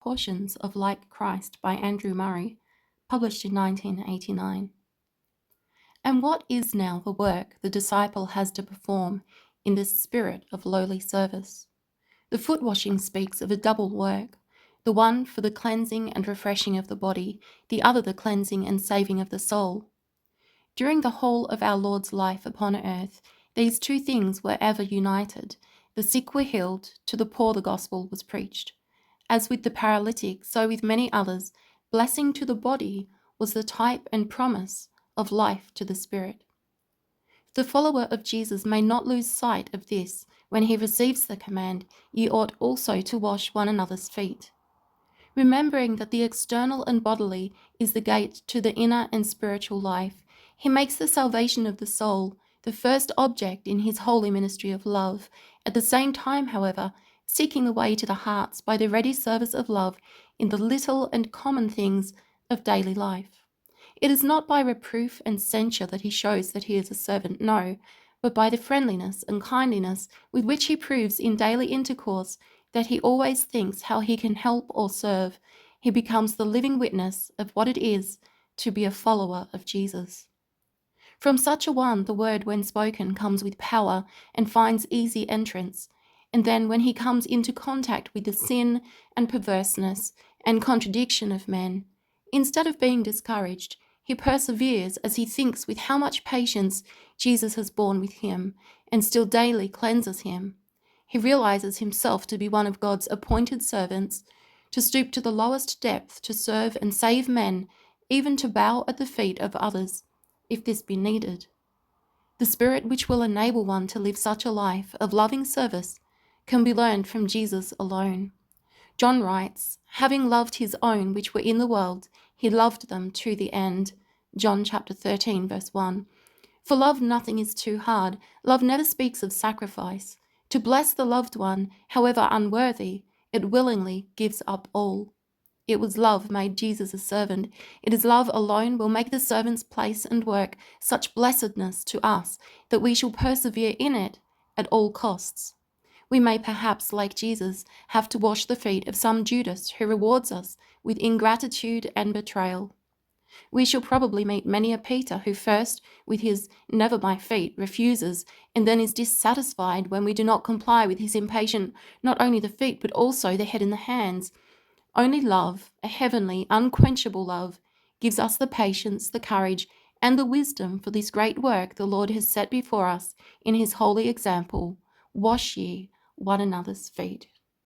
Portions of Like Christ by Andrew Murray, published in 1989. And what is now the work the disciple has to perform in this spirit of lowly service? The foot washing speaks of a double work, the one for the cleansing and refreshing of the body, the other the cleansing and saving of the soul. During the whole of our Lord's life upon earth, these two things were ever united. The sick were healed, to the poor the gospel was preached. As with the paralytic, so with many others, blessing to the body was the type and promise of life to the spirit. The follower of Jesus may not lose sight of this when he receives the command, "Ye ought also to wash one another's feet." Remembering that the external and bodily is the gate to the inner and spiritual life, he makes the salvation of the soul the first object in his holy ministry of love, at the same time, however, seeking the way to the hearts by the ready service of love in the little and common things of daily life. It is not by reproof and censure that he shows that he is a servant, no, but by the friendliness and kindliness with which he proves in daily intercourse that he always thinks how he can help or serve. He becomes the living witness of what it is to be a follower of Jesus. From such a one, the word, when spoken, comes with power and finds easy entrance. And then when he comes into contact with the sin and perverseness and contradiction of men, instead of being discouraged, he perseveres as he thinks with how much patience Jesus has borne with him and still daily cleanses him. He realizes himself to be one of God's appointed servants, to stoop to the lowest depth to serve and save men, even to bow at the feet of others, if this be needed. The spirit which will enable one to live such a life of loving service can be learned from Jesus alone. John writes, "Having loved his own which were in the world, he loved them to the end." John chapter 13, verse 1. For love nothing is too hard. Love never speaks of sacrifice. To bless the loved one, however unworthy, it willingly gives up all. It was love made Jesus a servant. It is love alone will make the servant's place and work such blessedness to us that we shall persevere in it at all costs. We may perhaps, like Jesus, have to wash the feet of some Judas who rewards us with ingratitude and betrayal. We shall probably meet many a Peter who first, with his "never my feet," refuses, and then is dissatisfied when we do not comply with his impatient not only the feet but also the head and the hands. Only love, a heavenly, unquenchable love, gives us the patience, the courage, and the wisdom for this great work the Lord has set before us in his holy example. Wash ye one another's feet.